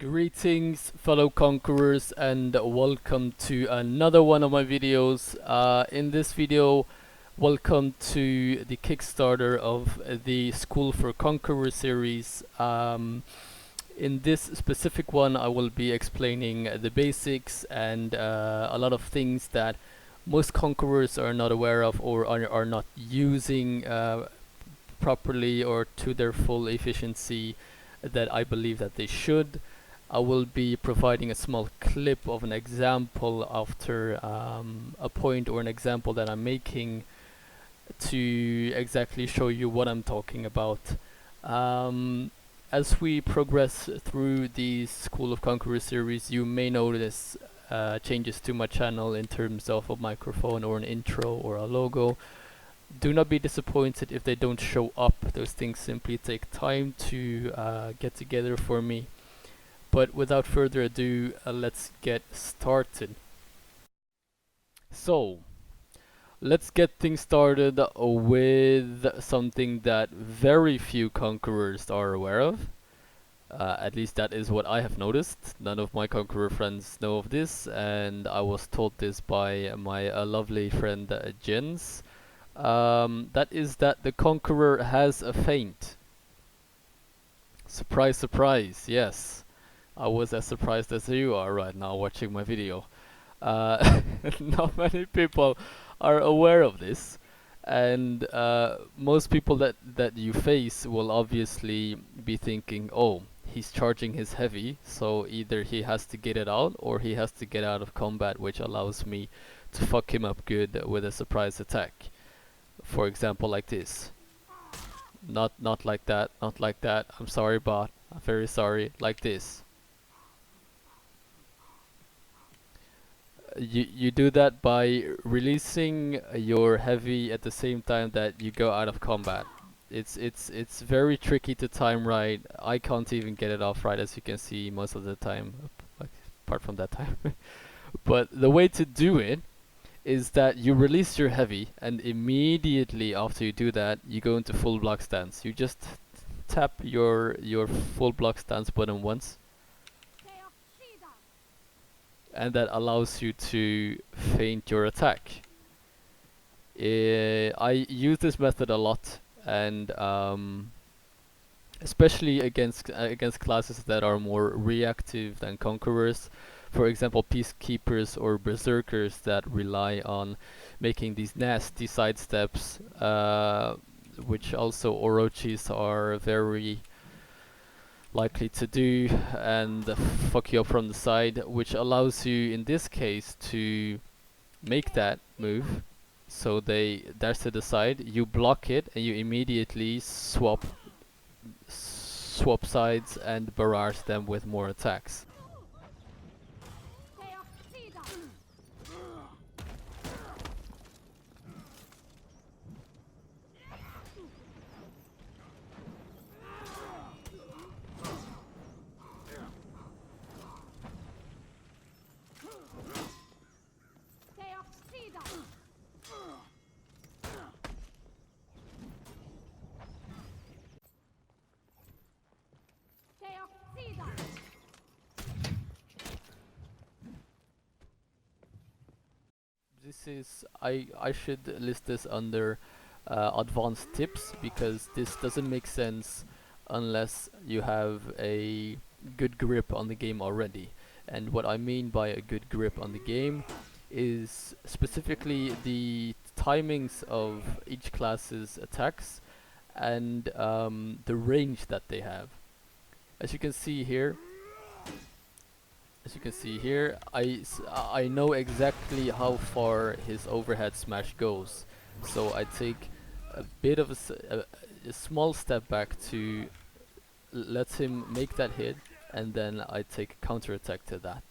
Greetings, fellow conquerors, and welcome to another one of my videos. In this video, welcome to the Kickstarter of the School for Conquerors series. In this specific one, I will be explaining the basics and a lot of things that most conquerors are not aware of or are not using properly or to their full efficiency that I believe that they should. I will be providing a small clip of an example after a point or an example that I'm making to exactly show you what I'm talking about. As we progress through the School of Conquerors series, you may notice changes to my channel in terms of a microphone or an intro or a logo. Do not be disappointed if they don't show up. Those things simply take time to get together for me. But without further ado, let's get started. So, let's get things started with something that very few conquerors are aware of. At least that is what I have noticed. None of my conqueror friends know of this, and I was told this by my lovely friend Jens. That is that the conqueror has a feint. Surprise, surprise, yes. I was as surprised as you are right now watching my video. Not many people are aware of this, and most people that you face will obviously be thinking, oh, he's charging his heavy, so either he has to get it out or he has to get out of combat, which allows me to fuck him up good with a surprise attack. For example, like this. Not like that, not like that. I'm sorry, bot. I'm very sorry. Like this. You do that by releasing your heavy at the same time that you go out of combat. It's very tricky to time right. I can't even get it off right, as you can see most of the time, like apart from that time. But the way to do it is that you release your heavy, and immediately after you do that, you go into full block stance. You just tap your full block stance button once, and that allows you to feint your attack. I use this method a lot, and especially against classes that are more reactive than conquerors. For example, peacekeepers or berserkers that rely on making these nasty sidesteps, which also orochis are very likely to do, and fuck you up from the side, which allows you in this case to make that move. So they dash to the side, you block it, and you immediately swap sides and barrage them with more attacks. This is I should list this under advanced tips, because this doesn't make sense unless you have a good grip on the game already. And what I mean by a good grip on the game is specifically the timings of each class's attacks and the range that they have. As you can see here, I know exactly how far his overhead smash goes. So I take a bit of a small step back to let him make that hit, and then I take a counter attack to that.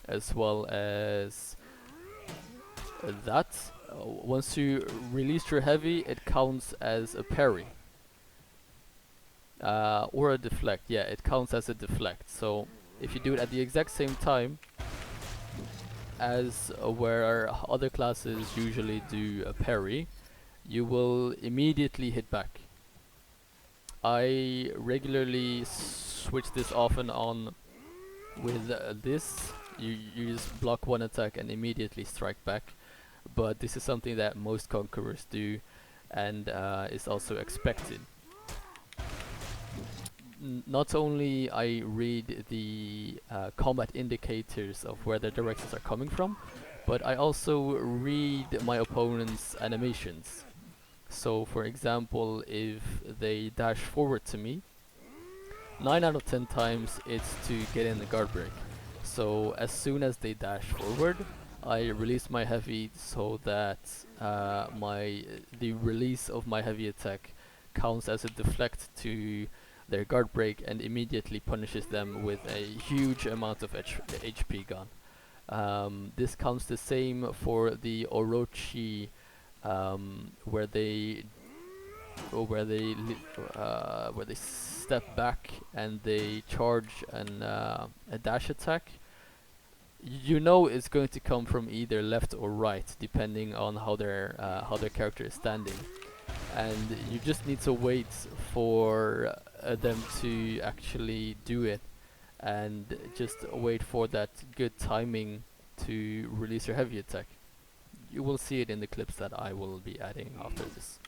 As well as that. Once you release your heavy, it counts as a parry. Or a deflect, yeah, it counts as a deflect. So if you do it at the exact same time as where other classes usually do a parry, you will immediately hit back. I regularly switch this off and on with this. You just block one attack and immediately strike back, but this is something that most conquerors do, and is also expected. Not only I read the combat indicators of where the directions are coming from, but I also read my opponent's animations. So for example, if they dash forward to me, 9 out of 10 times it's to get in the guard break. So as soon as they dash forward, I release my heavy so that the release of my heavy attack counts as a deflect to their guard break and immediately punishes them with a huge amount of HP gone. This counts the same for the Orochi, where they where they step back and they charge a dash attack. You know it's going to come from either left or right, depending on how their character is standing, and you just need to wait for them to actually do it, and just wait for that good timing to release your heavy attack. You will see it in the clips that I will be adding after this.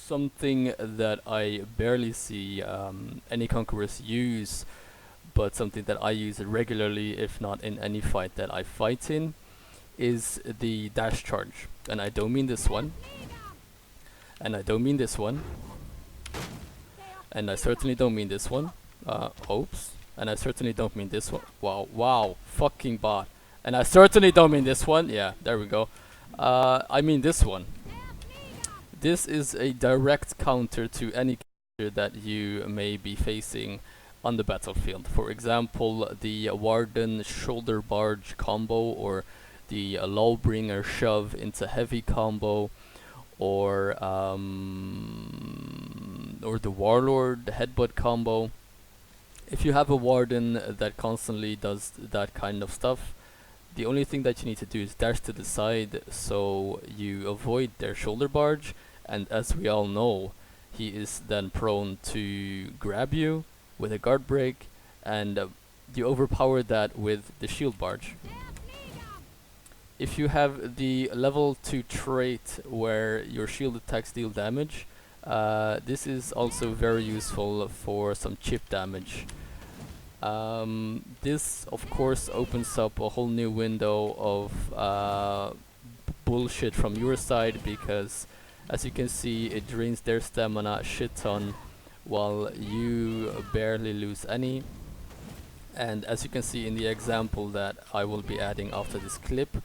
Something that I barely see any conquerors use, but something that I use regularly, if not in any fight that I fight in, is the dash charge. And I don't mean this one, and I don't mean this one, and I certainly don't mean this one. Oops. And I certainly don't mean this one. Wow, fucking bot. And I certainly don't mean this one. Yeah, there we go. I mean this one. This is a direct counter to any character that you may be facing on the battlefield. For example, the Warden shoulder barge combo, or the Lawbringer shove into heavy combo, or the Warlord headbutt combo. If you have a Warden that constantly does that kind of stuff, the only thing that you need to do is dash to the side so you avoid their shoulder barge, and as we all know, he is then prone to grab you with a guard break, and you overpower that with the shield barge. If you have the level 2 trait where your shield attacks deal damage, this is also very useful for some chip damage. This of course opens up a whole new window of bullshit from your side, because as you can see, it drains their stamina a shit ton while you barely lose any. And as you can see in the example that I will be adding after this clip,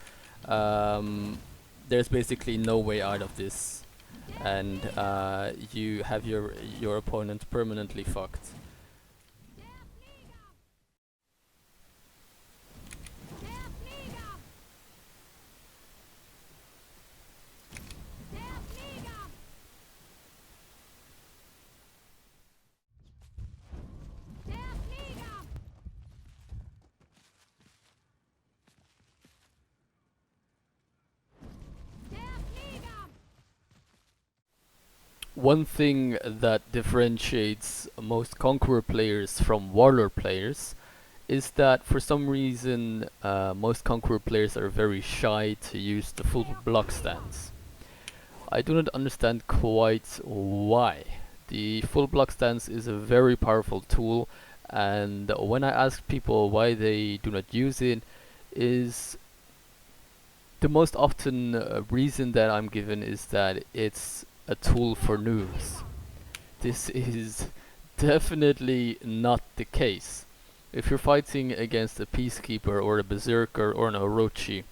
there's basically no way out of this, and you have your opponent permanently fucked. One thing that differentiates most Conqueror players from Warlord players is that for some reason most Conqueror players are very shy to use the full block stance. I do not understand quite why. The full block stance is a very powerful tool, and when I ask people why they do not use it, is the most often reason that I'm given is that it's a tool for noobs. This is definitely not the case. If you're fighting against a Peacekeeper or a Berserker or an Orochi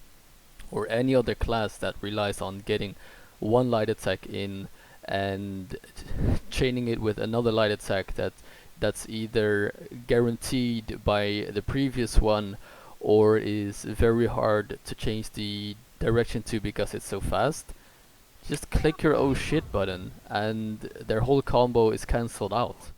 or any other class that relies on getting one light attack in and chaining it with another light attack that that's either guaranteed by the previous one or is very hard to change the direction to because it's so fast, just click your oh shit button and their whole combo is cancelled out.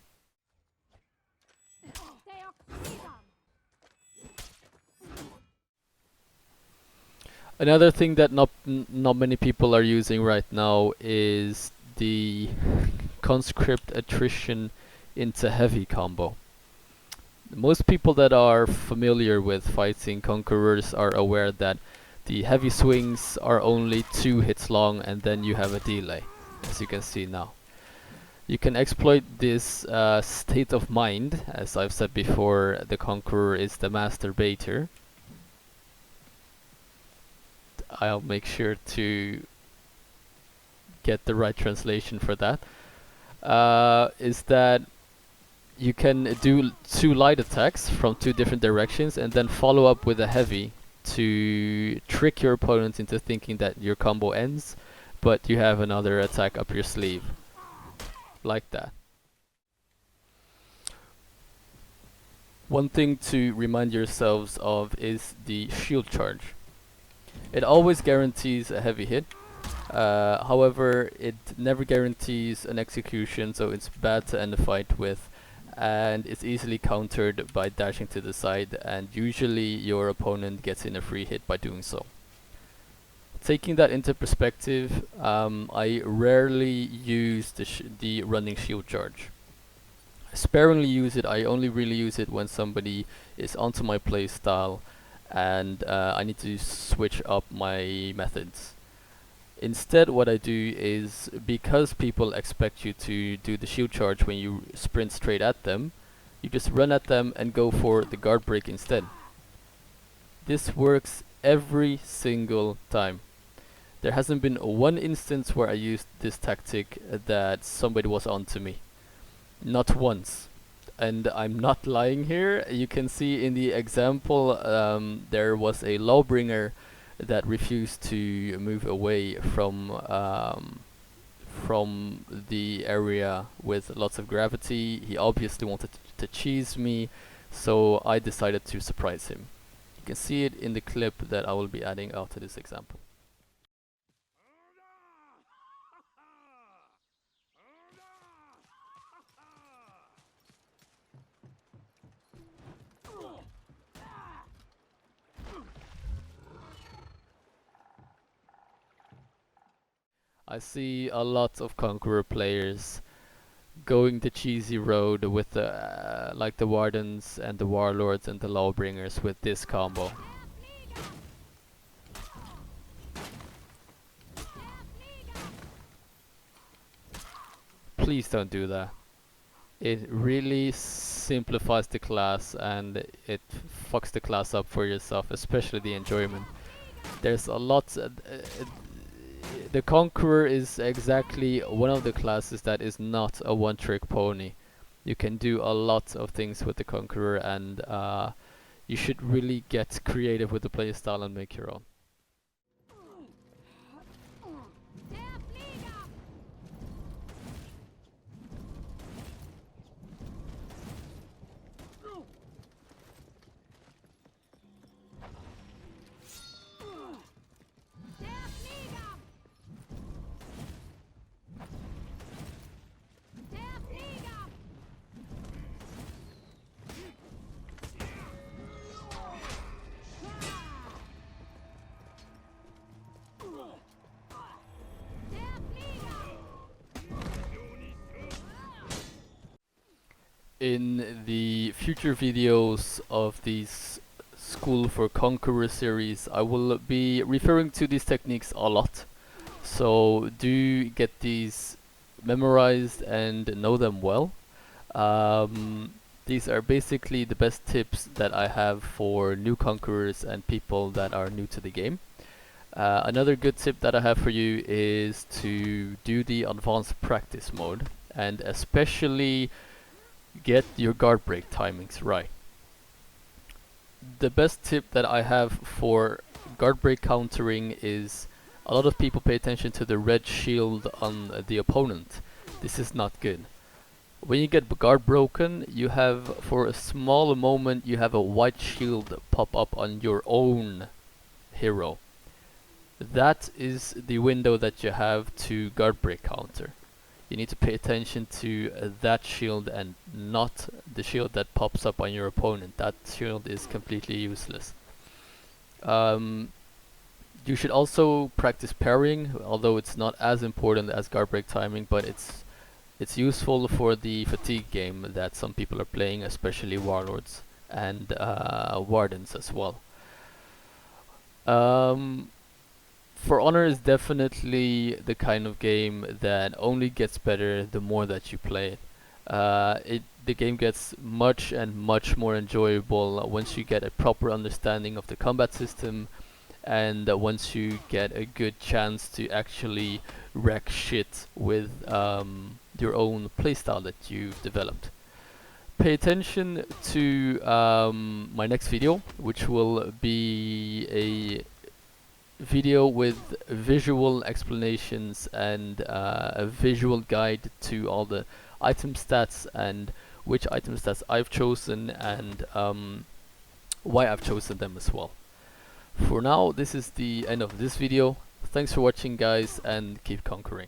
Another thing that not many people are using right now is the conscript attrition into heavy combo. Most people that are familiar with fighting conquerors are aware that the heavy swings are only 2 hits long and then you have a delay, as you can see now. You can exploit this state of mind. As I've said before, the conqueror is the master baiter. I'll make sure to get the right translation for that. Is that you can do 2 light attacks from 2 different directions and then follow up with a heavy to trick your opponent into thinking that your combo ends, but you have another attack up your sleeve. Like that. One thing to remind yourselves of is the shield charge. It always guarantees a heavy hit. However, it never guarantees an execution, so it's bad to end the fight with, and it's easily countered by dashing to the side, and usually your opponent gets in a free hit by doing so. Taking that into perspective, I rarely use the running shield charge. I sparingly use it. I only really use it when somebody is onto my playstyle and I need to switch up my methods. Instead, what I do is, because people expect you to do the shield charge when you sprint straight at them, you just run at them and go for the guard break instead. This works every single time. There hasn't been one instance where I used this tactic that somebody was onto me. Not once. And I'm not lying here. You can see in the example there was a Lawbringer that refused to move away from the area with lots of gravity. He obviously wanted to cheese me, so I decided to surprise him. You can see it in the clip that I will be adding after this example. I see a lot of Conqueror players going the cheesy road with the like the Wardens and the Warlords and the Lawbringers with this combo. Please don't do that. It really simplifies the class and it fucks the class up for yourself, especially the enjoyment. There's a lot. The Conqueror is exactly one of the classes that is not a one-trick pony. You can do a lot of things with the Conqueror, and you should really get creative with the playstyle and make your own. In the future videos of these School for Conqueror series, I will be referring to these techniques a lot. So do get these memorized and know them well. These are basically the best tips that I have for new Conquerors and people that are new to the game. Another good tip that I have for you is to do the advanced practice mode, and especially get your guard break timings right. The best tip that I have for guard break countering is a lot of people pay attention to the red shield on the opponent. This is not good. When you get guard broken, you have, for a small moment, you have a white shield pop up on your own hero. That is the window that you have to guard break counter. You need to pay attention to that shield and not the shield that pops up on your opponent. That shield is completely useless. You should also practice parrying, although it's not as important as guard break timing, but it's useful for the fatigue game that some people are playing, especially warlords and wardens as well. For Honor is definitely the kind of game that only gets better the more that you play it. The game gets much and much more enjoyable once you get a proper understanding of the combat system, and once you get a good chance to actually wreck shit with your own playstyle that you've developed. Pay attention to my next video, which will be a video with visual explanations and a visual guide to all the item stats and which item stats I've chosen and why I've chosen them as well. For now, this is the end of this video. Thanks for watching, guys, and keep conquering.